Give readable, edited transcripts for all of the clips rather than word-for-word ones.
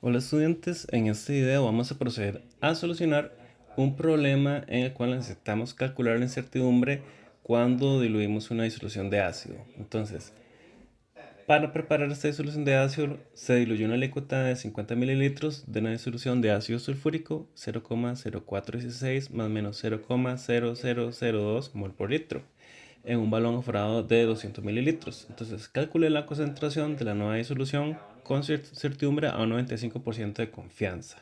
Hola estudiantes, en este video vamos a proceder a solucionar un problema en el cual necesitamos calcular la incertidumbre cuando diluimos una disolución de ácido. Entonces, para preparar esta disolución de ácido se diluyó una alícuota de 50 mililitros de una disolución de ácido sulfúrico 0,0416 más menos 0,0002 mol por litro en un balón aforado de 200 mililitros. Entonces, calcule la concentración de la nueva disolución con certidumbre a un 95% de confianza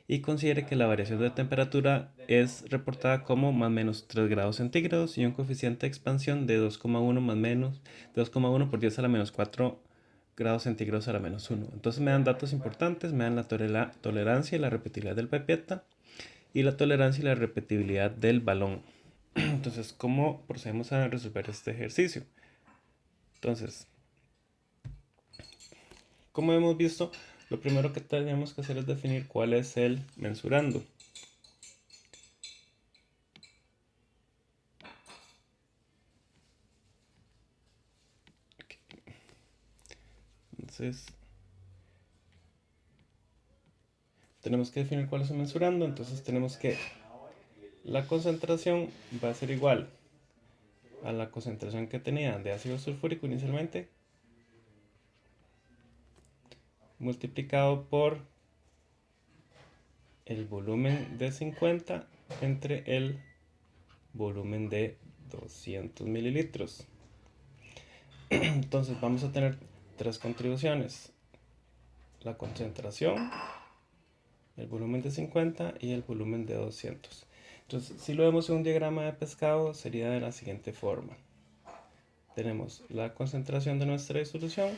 y considere que la variación de temperatura es reportada como más o menos 3 grados centígrados y un coeficiente de expansión de 2,1 más menos 2,1 por 10 a la menos 4 grados centígrados a la menos 1. Entonces me dan datos importantes, me dan la tolerancia y la repetibilidad del pipeta y la tolerancia y la repetibilidad del balón. Entonces, ¿cómo procedemos a resolver este ejercicio? Entonces, como hemos visto, lo primero que tenemos que hacer es definir cuál es el mensurando. Entonces, tenemos que definir cuál es el mensurando. Entonces, tenemos que la concentración va a ser igual a la concentración que tenía de ácido sulfúrico inicialmente, multiplicado por el volumen de 50 entre el volumen de 200 mililitros. Entonces vamos a tener tres contribuciones: la concentración, el volumen de 50 y el volumen de 200. Entonces, si lo vemos en un diagrama de pescado, sería de la siguiente forma. Tenemos la concentración de nuestra disolución,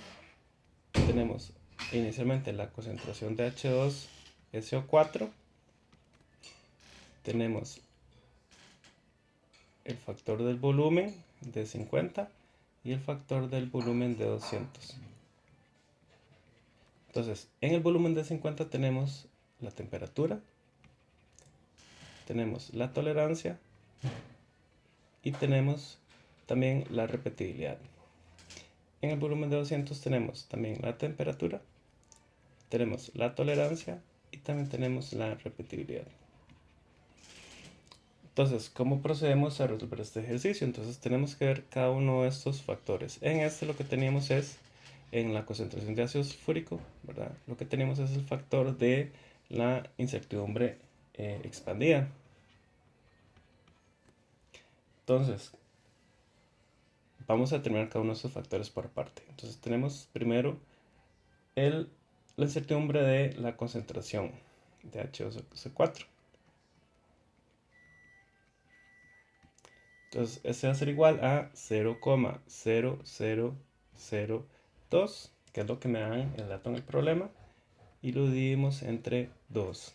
tenemos inicialmente la concentración de H2SO4, tenemos el factor del volumen de 50 y el factor del volumen de 200. Entonces, en el volumen de 50 tenemos la temperatura, tenemos la tolerancia y tenemos también la repetibilidad. En el volumen de 200 tenemos también la temperatura, tenemos la tolerancia y también tenemos la repetibilidad. Entonces, ¿cómo procedemos a resolver este ejercicio? Entonces tenemos que ver cada uno de estos factores. En este lo que teníamos es, en la concentración de ácido sulfúrico, ¿verdad? Lo que tenemos es el factor de la incertidumbre expandida. Entonces, vamos a determinar cada uno de estos factores por aparte. Entonces tenemos primero la incertidumbre de la concentración de H2SO4. Entonces, este va a ser igual a 0,0002, que es lo que me dan el dato en el problema, y lo dividimos entre 2.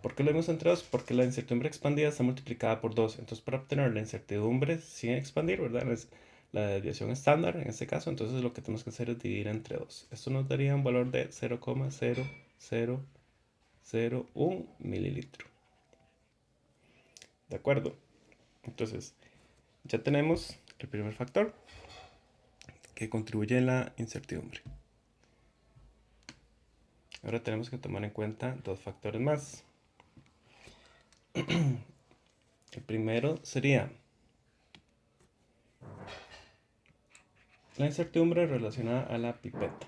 ¿Por qué lo dividimos entre 2? Porque la incertidumbre expandida está multiplicada por 2. Entonces, para obtener la incertidumbre sin expandir, ¿verdad? Es la desviación estándar en este caso. Entonces, lo que tenemos que hacer es dividir entre 2. Esto nos daría un valor de 0,0001 mililitro. ¿De acuerdo? Entonces, ya tenemos el primer factor que contribuye a la incertidumbre. Ahora tenemos que tomar en cuenta dos factores más. El primero sería la incertidumbre relacionada a la pipeta.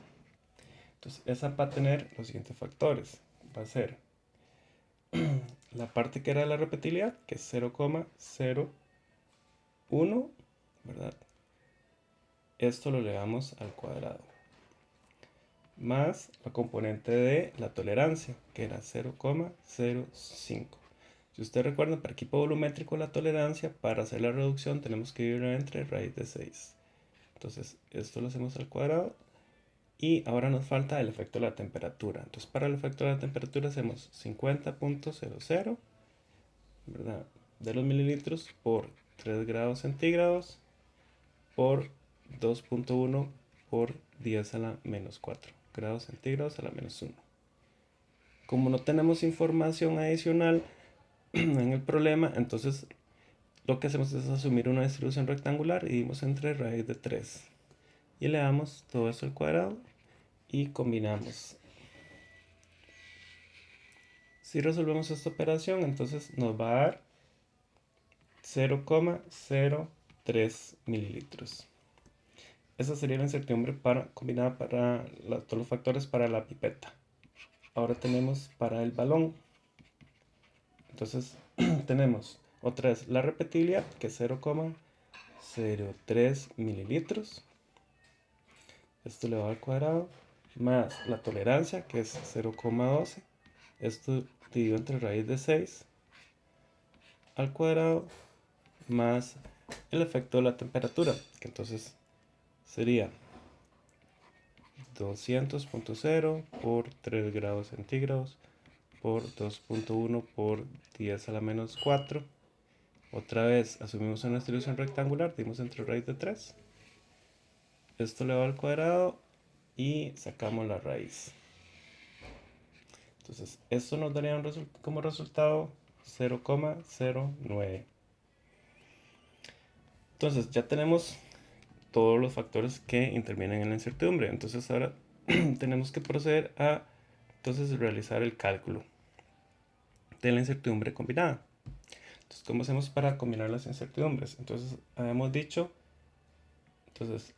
Entonces, esa va a tener los siguientes factores. Va a ser la parte que era la repetibilidad, que es 0,01, ¿verdad? Esto lo elevamos al cuadrado. Más la componente de la tolerancia, que era 0,05. Si ustedes recuerdan, para equipo volumétrico la tolerancia, para hacer la reducción tenemos que dividirlo entre raíz de 6. Entonces, esto lo hacemos al cuadrado. Y ahora nos falta el efecto de la temperatura. Entonces, para el efecto de la temperatura hacemos 50,00, ¿verdad? De los mililitros por 3 grados centígrados por 2,1 por 10 a la menos 4 grados centígrados a la menos 1. Como no tenemos información adicional en el problema, entonces lo que hacemos es asumir una distribución rectangular y dividimos entre raíz de 3. Y le damos todo esto al cuadrado y combinamos. Si resolvemos esta operación, entonces nos va a dar 0,03 mililitros. Esa sería la incertidumbre combinada para todos los factores para la pipeta. Ahora tenemos para el balón. Entonces tenemos otra vez la repetibilidad, que es 0,03 mililitros. Esto elevado al cuadrado, más la tolerancia, que es 0,12. Esto dividido entre raíz de 6 al cuadrado, más el efecto de la temperatura, que entonces sería 200.0 por 3 grados centígrados por 2.1 por 10 a la menos 4. Otra vez asumimos una distribución rectangular, dimos entre raíz de 3. Esto elevado al cuadrado y sacamos la raíz. Entonces, esto nos daría como resultado 0,09. Entonces, ya tenemos todos los factores que intervienen en la incertidumbre. Entonces, ahora tenemos que proceder a realizar el cálculo de la incertidumbre combinada. Entonces, ¿cómo hacemos para combinar las incertidumbres? Entonces, habíamos dicho,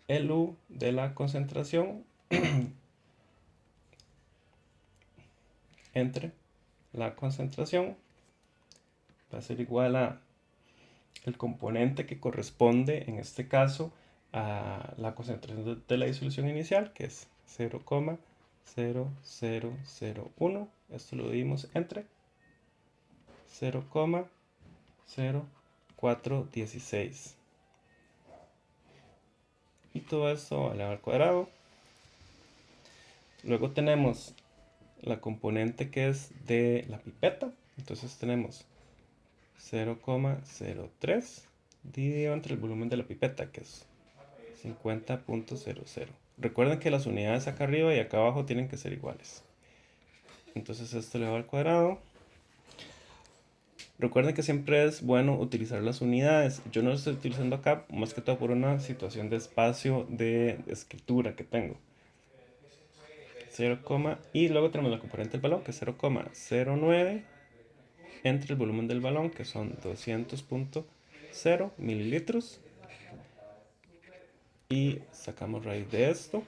el U de la concentración entre la concentración va a ser igual a el componente que corresponde, en este caso, a la concentración de la disolución inicial, que es 0,0001. Esto lo dividimos entre 0,0416. Y todo esto elevado al cuadrado. Luego tenemos la componente que es de la pipeta. Entonces tenemos 0,03 dividido entre el volumen de la pipeta, que es 50.00. Recuerden que las unidades acá arriba y acá abajo tienen que ser iguales. Entonces esto elevado al cuadrado. Recuerden que siempre es bueno utilizar las unidades. Yo no lo estoy utilizando acá, más que todo por una situación de espacio de escritura que tengo. 0, y luego tenemos la componente del balón, que es 0,09 entre el volumen del balón, que son 200.0 mililitros. Y sacamos raíz de esto.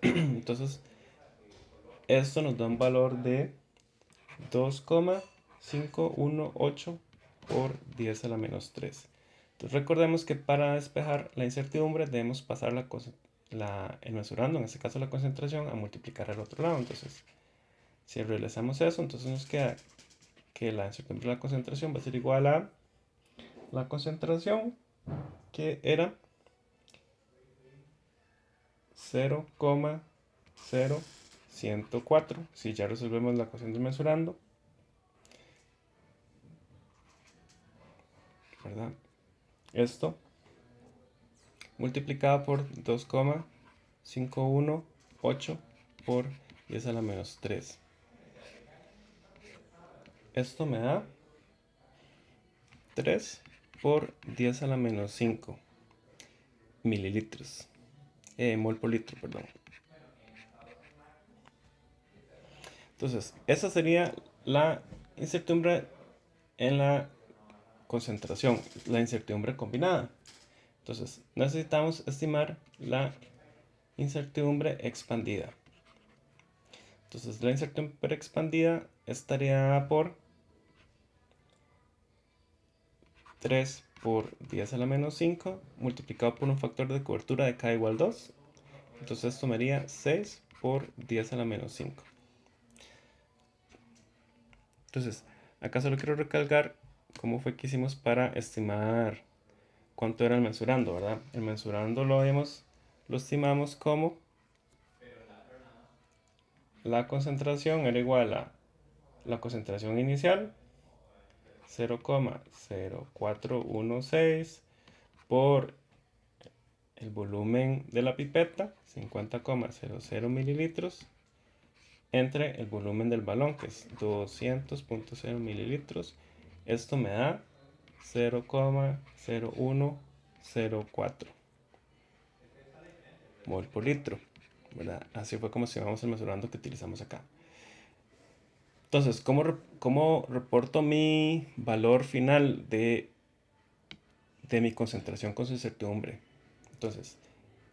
Entonces, esto nos da un valor de 2,518 por 10 a la menos 3. Entonces, recordemos que para despejar la incertidumbre debemos pasar el mesurando, en este caso la concentración, a multiplicar al otro lado. Entonces, si realizamos eso, entonces nos queda que la incertidumbre de la concentración va a ser igual a la concentración, que era 0,0104. Si ya resolvemos la ecuación del mesurando, ¿verdad? Esto multiplicado por 2,518 por 10 a la menos 3. Esto me da 3 por 10 a la menos 5 mililitros. Mol por litro, perdón. Entonces, esa sería la incertidumbre en la concentración, la incertidumbre combinada. Entonces, necesitamos estimar la incertidumbre expandida. Entonces, la incertidumbre expandida estaría por 3 por 10 a la menos 5 multiplicado por un factor de cobertura de k igual 2. Entonces, esto me haría 6 por 10 a la menos 5. Entonces, acá solo quiero recalcar cómo fue que hicimos para estimar cuánto era el mensurando, ¿verdad? El mensurando lo estimamos como la concentración era igual a la concentración inicial, 0,0416 por el volumen de la pipeta, 50,00 mililitros, entre el volumen del balón, que es 200.0 mililitros. Esto me da 0,0104 mol por litro, ¿verdad? Así fue como estimamos el mesurando que utilizamos acá. Entonces, ¿cómo reporto mi valor final de mi concentración con su incertidumbre? Entonces,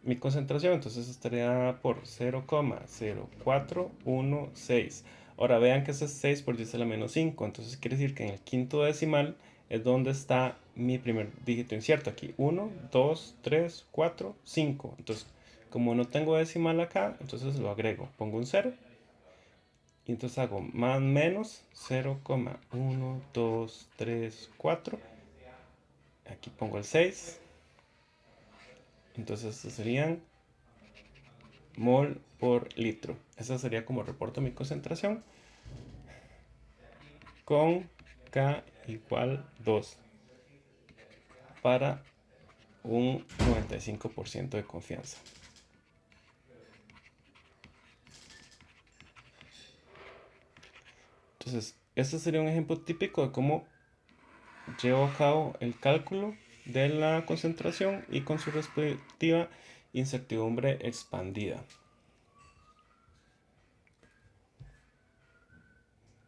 mi concentración entonces estaría por 0,0416. Ahora vean que ese es 6 por 10 a la menos 5. Entonces quiere decir que en el quinto decimal es donde está mi primer dígito incierto. Aquí 1, 2, 3, 4, 5. Entonces, como no tengo decimal acá, entonces lo agrego. Pongo un cero y entonces hago más menos 0,1234. Aquí pongo el 6. Entonces estos serían mol por litro. Esa sería como reporto mi concentración con K igual 2 para un 95% de confianza. Entonces, este sería un ejemplo típico de cómo llevo a cabo el cálculo de la concentración y con su respectiva incertidumbre expandida.